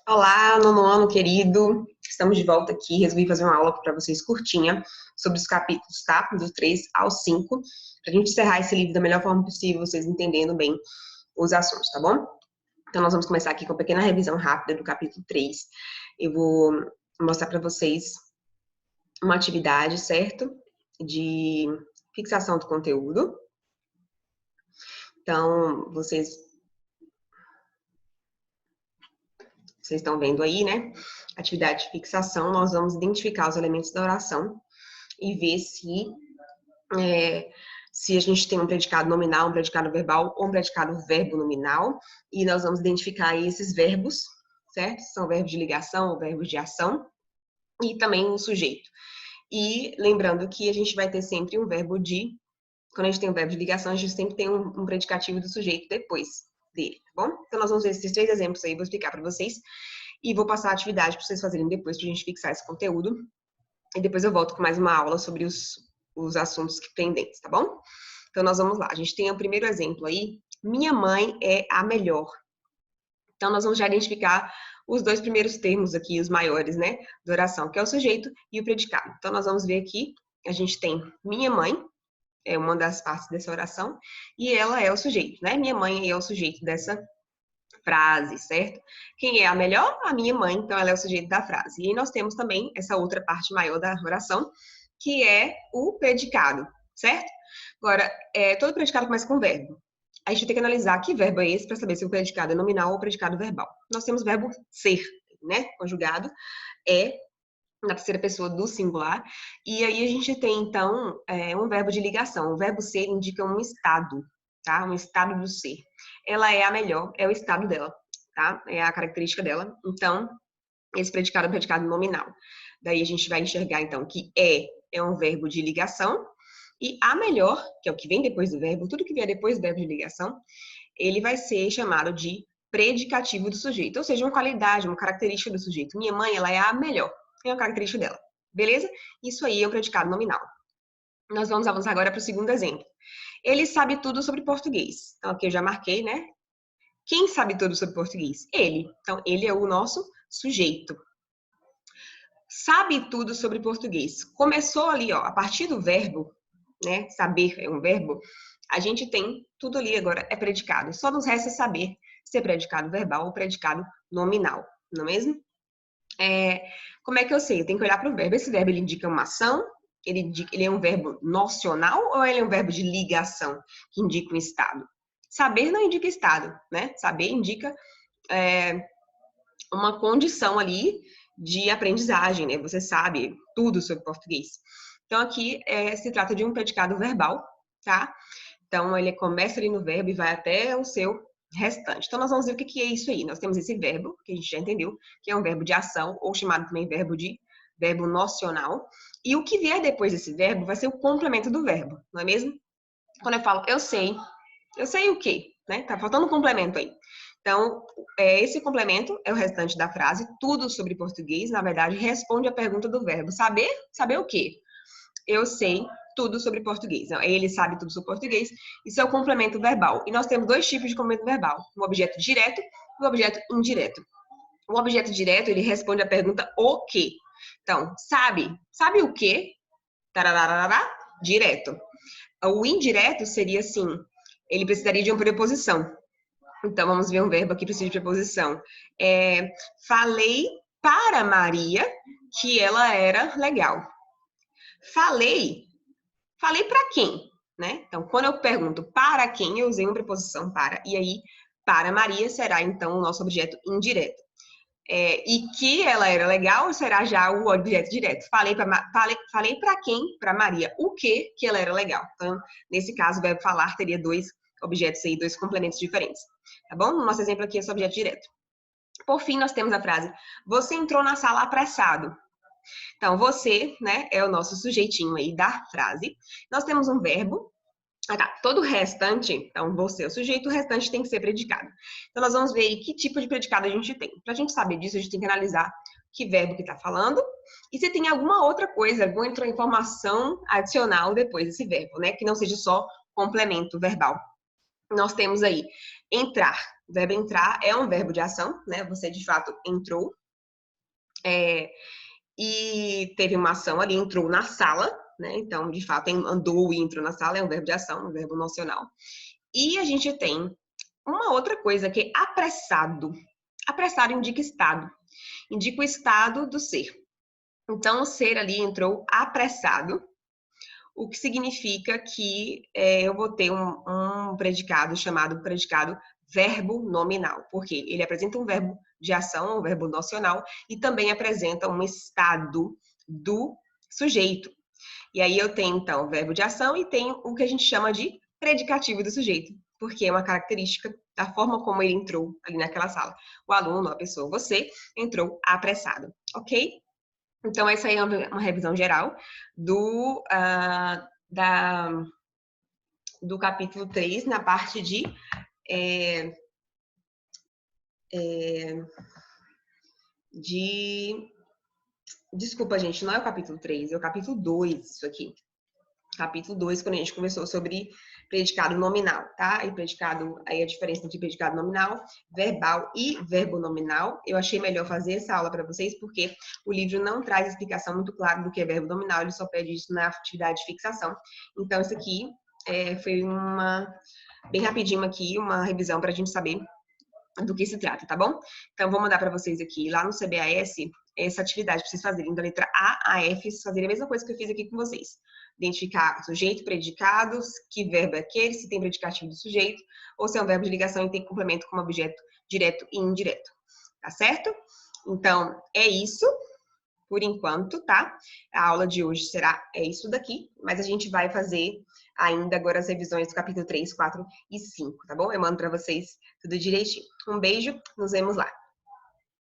Olá, nono ano querido. Estamos de volta aqui. Resolvi fazer uma aula para vocês curtinha sobre os capítulos, tá? Do 3 ao 5, para a gente encerrar esse livro da melhor forma possível, vocês entendendo bem os assuntos, tá bom? Então, nós vamos começar aqui com uma pequena revisão rápida do capítulo 3. Eu vou mostrar para vocês uma atividade, certo? De fixação do conteúdo. Então, vocês estão vendo aí, né? Atividade de fixação, nós vamos identificar os elementos da oração e ver se a gente tem um predicado nominal, um predicado verbal ou um predicado verbo nominal. E nós vamos identificar aí esses verbos, certo? São verbos de ligação ou verbos de ação. E também o sujeito. E lembrando que a gente vai ter sempre um verbo de... Quando a gente tem um verbo de ligação, a gente sempre tem um predicativo do sujeito depois dele, tá bom? Então, nós vamos ver esses 3 exemplos aí, vou explicar para vocês. E vou passar a atividade para vocês fazerem depois, para a gente fixar esse conteúdo. E depois eu volto com mais uma aula sobre os assuntos que pendentes, tá bom? Então, nós vamos lá. A gente tem o primeiro exemplo aí. Minha mãe é a melhor. Então, nós vamos já identificar os 2 primeiros termos aqui, os maiores, né, da oração, que é o sujeito e o predicado. Então, nós vamos ver aqui, a gente tem minha mãe, é uma das partes dessa oração, e ela é o sujeito, né? Minha mãe é o sujeito dessa frase, certo? Quem é a melhor? A minha mãe, então ela é o sujeito da frase. E nós temos também essa outra parte maior da oração, que é o predicado, certo? Agora, todo predicado começa com verbo. A gente tem que analisar que verbo é esse para saber se o predicado é nominal ou predicado verbal. Nós temos o verbo ser, né? Conjugado, na terceira pessoa do singular. E aí a gente tem, então, um verbo de ligação. O verbo ser indica um estado, tá? Um estado do ser. Ela é a melhor, é o estado dela, tá? É a característica dela. Então, esse predicado é um predicado nominal. Daí a gente vai enxergar, então, que é um verbo de ligação. E a melhor, que é o que vem depois do verbo, tudo que vier depois do verbo de ligação, ele vai ser chamado de predicativo do sujeito. Ou seja, uma qualidade, uma característica do sujeito. Minha mãe, ela é a melhor. É uma característica dela. Beleza? Isso aí é o predicado nominal. Nós vamos avançar agora para o segundo exemplo. Ele sabe tudo sobre português. Então, aqui eu já marquei, né? Quem sabe tudo sobre português? Ele. Então, ele é o nosso sujeito. Sabe tudo sobre português. Começou ali, ó, a partir do verbo, né? Saber é um verbo. A gente tem tudo ali agora, é predicado. Só nos resta saber se é predicado verbal ou predicado nominal. Não é mesmo? Como é que eu sei? Eu tenho que olhar para o verbo. Esse verbo ele indica uma ação? Ele é um verbo nocional ou ele é um verbo de ligação que indica um estado? Saber não indica estado, né? Saber indica uma condição ali de aprendizagem, né? Você sabe tudo sobre português. Então, aqui se trata de um predicado verbal, tá? Então, ele começa ali no verbo e vai até o seu restante. Então, nós vamos ver o que é isso aí. Nós temos esse verbo, que a gente já entendeu, que é um verbo de ação, ou chamado também verbo nocional. E o que vier depois desse verbo vai ser o complemento do verbo, não é mesmo? Quando eu falo eu sei o quê? Né? Tá faltando um complemento aí. Então, esse complemento é o restante da frase. Tudo sobre português, na verdade, responde à pergunta do verbo. Saber? Saber o quê? Eu sei tudo sobre português. Ele sabe tudo sobre português. Isso é o complemento verbal. E nós temos 2 tipos de complemento verbal. O objeto direto e o objeto indireto. O objeto direto, ele responde à pergunta o quê? Então, sabe? Sabe o quê? Tarararará, direto. O indireto seria assim, ele precisaria de uma preposição. Então, vamos ver um verbo aqui que precisa de preposição. Falei para Maria que ela era legal. Falei para quem? Né? Então, quando eu pergunto para quem, eu usei uma preposição para. E aí, para Maria será, então, o nosso objeto indireto. E que ela era legal será já o objeto direto. Falei para quem? Para Maria. O que ela era legal. Então, nesse caso, o verbo falar teria 2 objetos aí, 2 complementos diferentes. Tá bom? O nosso exemplo aqui é só objeto direto. Por fim, nós temos a frase: você entrou na sala apressado. Então, você, né, é o nosso sujeitinho aí da frase. Nós temos um verbo. Todo o restante, então você é o sujeito, o restante tem que ser predicado. Então, nós vamos ver aí que tipo de predicado a gente tem. Para a gente saber disso, a gente tem que analisar que verbo que está falando e se tem alguma outra coisa, alguma informação adicional depois desse verbo, né? Que não seja só complemento verbal. Nós temos aí Entrar. O verbo entrar é um verbo de ação, né? Você, de fato, entrou. E teve uma ação ali, entrou na sala, né? Então, de fato, andou e entrou na sala é um verbo de ação, um verbo nocional. E a gente tem uma outra coisa que é apressado. Apressado indica estado. Indica o estado do ser. Então, o ser ali entrou apressado, o que significa que eu vou ter um predicado chamado predicado verbo nominal, porque ele apresenta um verbo de ação, um verbo nocional, e também apresenta um estado do sujeito. E aí eu tenho, então, o verbo de ação e tenho o que a gente chama de predicativo do sujeito, porque é uma característica da forma como ele entrou ali naquela sala. O aluno, a pessoa, você, entrou apressado, ok? Então, essa aí é uma revisão geral do, do capítulo 3, na parte de Desculpa, gente, não é o capítulo 3, é o capítulo 2, isso aqui. Capítulo 2, quando a gente conversou sobre predicado nominal, tá? E predicado, aí a diferença entre predicado nominal, verbal e verbo nominal. Eu achei melhor fazer essa aula para vocês, porque o livro não traz explicação muito clara do que é verbo nominal, ele só pede isso na atividade de fixação. Então, isso aqui foi bem rapidinho aqui, uma revisão para a gente saber do que se trata, tá bom? Então, vou mandar para vocês aqui, lá no CBAS, essa atividade para vocês fazerem, da letra A a F, vocês fazerem a mesma coisa que eu fiz aqui com vocês. Identificar sujeito, predicados, que verbo é aquele, se tem predicativo do sujeito, ou se é um verbo de ligação e tem complemento como objeto direto e indireto. Tá certo? Então, é isso por enquanto, tá? A aula de hoje é isso daqui, mas a gente vai fazer ainda agora as revisões do capítulo 3, 4 e 5, tá bom? Eu mando para vocês tudo direitinho. Um beijo, nos vemos lá.